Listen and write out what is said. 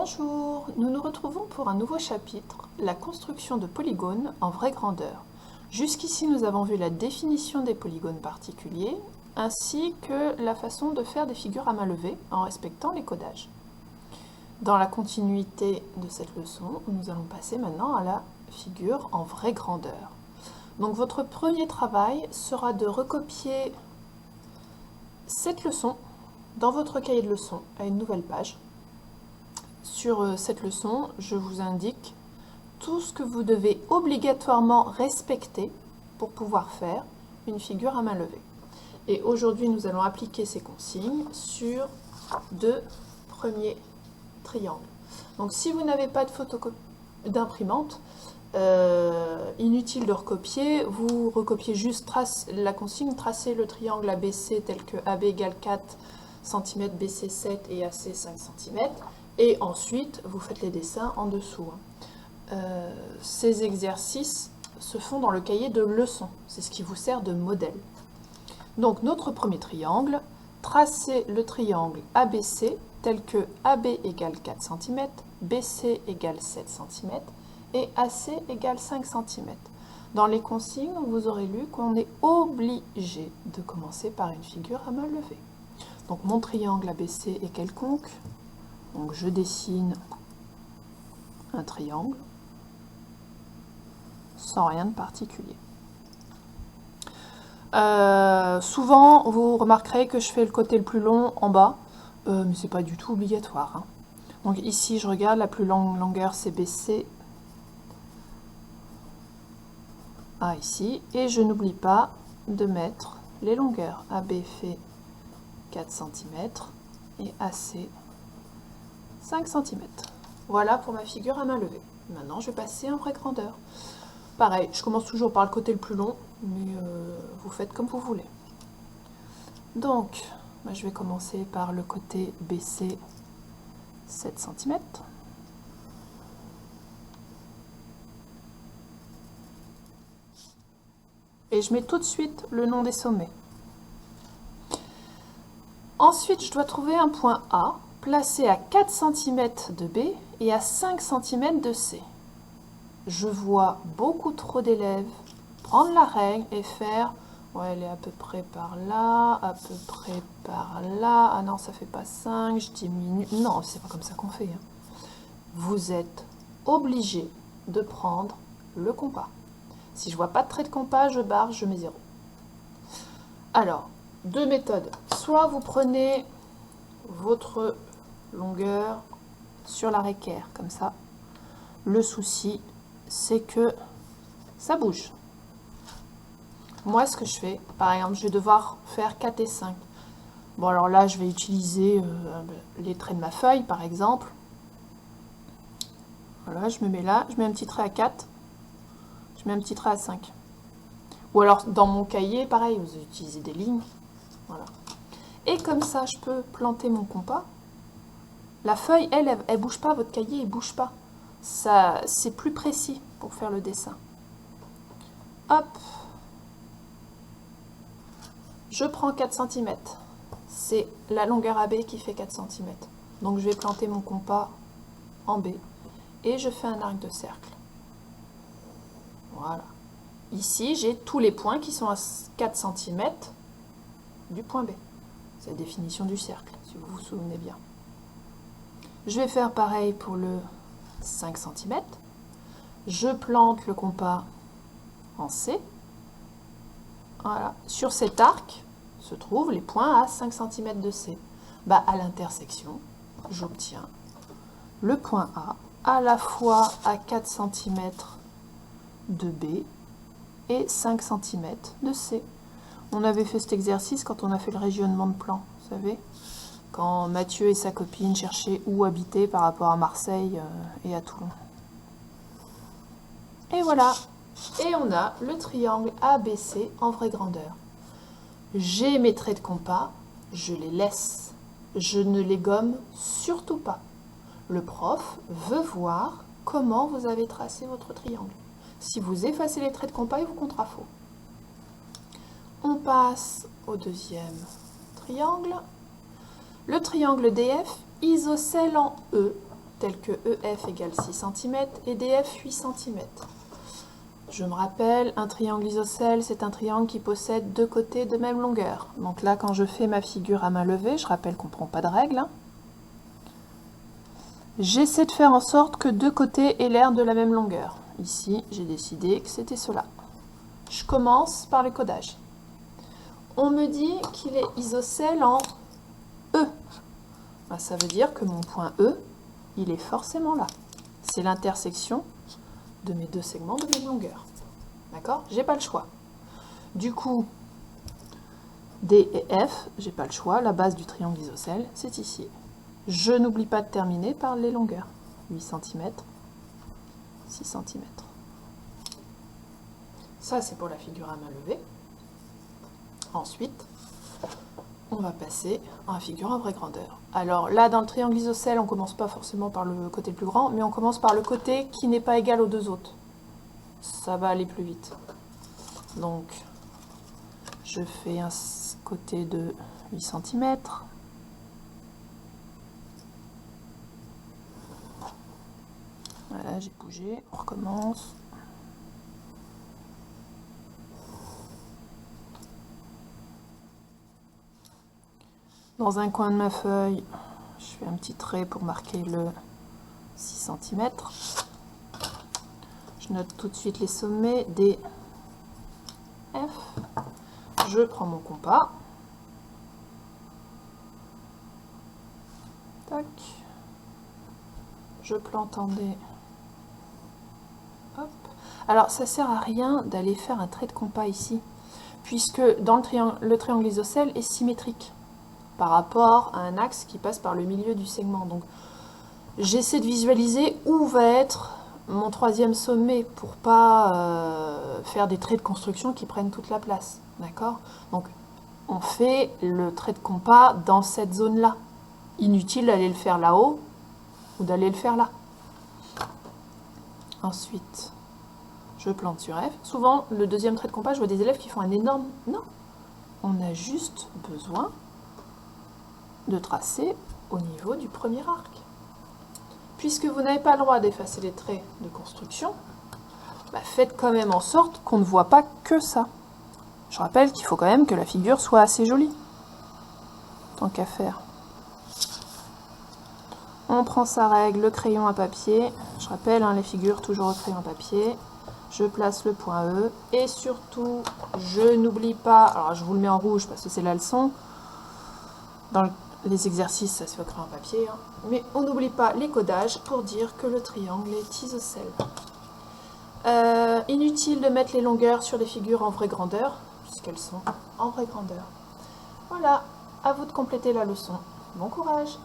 Bonjour, nous nous retrouvons pour un nouveau chapitre, la construction de polygones en vraie grandeur. Jusqu'ici, nous avons vu la définition des polygones particuliers, ainsi que la façon de faire des figures à main levée en respectant les codages. Dans la continuité de cette leçon, nous allons passer maintenant à la figure en vraie grandeur. Donc votre premier travail sera de recopier cette leçon dans votre cahier de leçons à une nouvelle page. Sur cette leçon, je vous indique tout ce que vous devez obligatoirement respecter pour pouvoir faire une figure à main levée. Et aujourd'hui, nous allons appliquer ces consignes sur deux premiers triangles. Donc si vous n'avez pas de d'imprimante, inutile de recopier, vous recopiez juste la consigne, tracez le triangle ABC tel que AB égale 4 cm, BC 7 et AC 5 cm. Et ensuite, vous faites les dessins en dessous. Ces exercices se font dans le cahier de leçons. C'est ce qui vous sert de modèle. Donc, notre premier triangle, tracez le triangle ABC tel que AB égale 4 cm, BC égale 7 cm et AC égale 5 cm. Dans les consignes, vous aurez lu qu'on est obligé de commencer par une figure à main levée. Donc, mon triangle ABC est quelconque. Donc je dessine un triangle sans rien de particulier. Souvent, vous remarquerez que je fais le côté le plus long en bas, mais ce n'est pas du tout obligatoire. Donc ici, je regarde, la plus longue longueur, c'est BC. Ici. Et je n'oublie pas de mettre les longueurs. AB fait 4 cm et AC 5 cm. Voilà pour ma figure à main levée. Maintenant, je vais passer en vraie grandeur. Pareil, je commence toujours par le côté le plus long, mais vous faites comme vous voulez. Donc, je vais commencer par le côté BC 7 cm. Et je mets tout de suite le nom des sommets. Ensuite, je dois trouver un point A placé à 4 cm de B et à 5 cm de C. Je vois beaucoup trop d'élèves prendre la règle et faire ouais, elle est à peu près par là, à peu près par là. Ah non, ça fait pas 5, je diminue. Non, c'est pas comme ça qu'on fait. Vous êtes obligé de prendre le compas. Si je vois pas de trait de compas, je barre, je mets 0. Alors, deux méthodes. Soit vous prenez votre longueur sur l'arc équerre, comme ça. Le souci, c'est que ça bouge. Moi, ce que je fais, par exemple, je vais devoir faire 4 et 5. Bon, alors là, je vais utiliser les traits de ma feuille, par exemple. Voilà, je me mets là, je mets un petit trait à 4, je mets un petit trait à 5. Ou alors, dans mon cahier, pareil, vous utilisez des lignes. Voilà. Et comme ça, je peux planter mon compas. La feuille, elle bouge pas, votre cahier, il bouge pas. Ça, c'est plus précis pour faire le dessin. Hop. Je prends 4 cm. C'est la longueur AB qui fait 4 cm. Donc, je vais planter mon compas en B. Et je fais un arc de cercle. Voilà. Ici, j'ai tous les points qui sont à 4 cm du point B. C'est la définition du cercle, si vous vous souvenez bien. Je vais faire pareil pour le 5 cm. Je plante le compas en C. Voilà. Sur cet arc se trouvent les points à 5 cm de C. À l'intersection, j'obtiens le point A à la fois à 4 cm de B et 5 cm de C. On avait fait cet exercice quand on a fait le régionnement de plan, vous savez, quand Mathieu et sa copine cherchaient où habiter par rapport à Marseille et à Toulon. Et voilà, et on a le triangle ABC en vraie grandeur. J'ai mes traits de compas, je les laisse, je ne les gomme surtout pas. Le prof veut voir comment vous avez tracé votre triangle. Si vous effacez les traits de compas, il vous comptera faux. On passe au deuxième triangle. Le triangle DF, isocèle en E, tels que EF égale 6 cm et DF 8 cm. Je me rappelle, un triangle isocèle, c'est un triangle qui possède deux côtés de même longueur. Donc là, quand je fais ma figure à main levée, je rappelle qu'on ne prend pas de règle, hein. J'essaie de faire en sorte que deux côtés aient l'air de la même longueur. Ici, j'ai décidé que c'était cela. Je commence par le codage. On me dit qu'il est isocèle en E. Ben, ça veut dire que mon point E, il est forcément là. C'est l'intersection de mes deux segments de même longueur. D'accord? J'ai pas le choix. Du coup, D et F, j'ai pas le choix. La base du triangle isocèle, c'est ici. Je n'oublie pas de terminer par les longueurs. 8 cm, 6 cm. Ça, c'est pour la figure à main levée. Ensuite, on va passer à la figure en vraie grandeur. Alors là, dans le triangle isocèle, on ne commence pas forcément par le côté le plus grand, mais on commence par le côté qui n'est pas égal aux deux autres. Ça va aller plus vite. Donc, je fais un côté de 8 cm. Voilà, j'ai bougé, on recommence. Dans un coin de ma feuille, je fais un petit trait pour marquer le 6 cm. Je note tout de suite les sommets D, F. Je prends mon compas. Tac. Je plante en D. Hop. Alors, ça sert à rien d'aller faire un trait de compas ici, puisque dans le triangle isocèle est symétrique par rapport à un axe qui passe par le milieu du segment. Donc, j'essaie de visualiser où va être mon troisième sommet pour pas faire des traits de construction qui prennent toute la place. D'accord? Donc, on fait le trait de compas dans cette zone-là. Inutile d'aller le faire là-haut ou d'aller le faire là. Ensuite, je plante sur F. Souvent, le deuxième trait de compas, je vois des élèves qui font un énorme... Non, on a juste besoin de tracer au niveau du premier arc. Puisque vous n'avez pas le droit d'effacer les traits de construction, bah faites quand même en sorte qu'on ne voit pas que ça. Je rappelle qu'il faut quand même que la figure soit assez jolie. Tant qu'à faire. On prend sa règle, le crayon à papier. Je rappelle, hein, les figures toujours au crayon à papier. Je place le point E. Et surtout, je n'oublie pas... Alors, je vous le mets en rouge parce que c'est la leçon. Dans les exercices, ça se fait au crayon à papier. Hein. Mais on n'oublie pas les codages pour dire que le triangle est isocèle. Inutile de mettre les longueurs sur les figures en vraie grandeur, puisqu'elles sont en vraie grandeur. Voilà, à vous de compléter la leçon. Bon courage!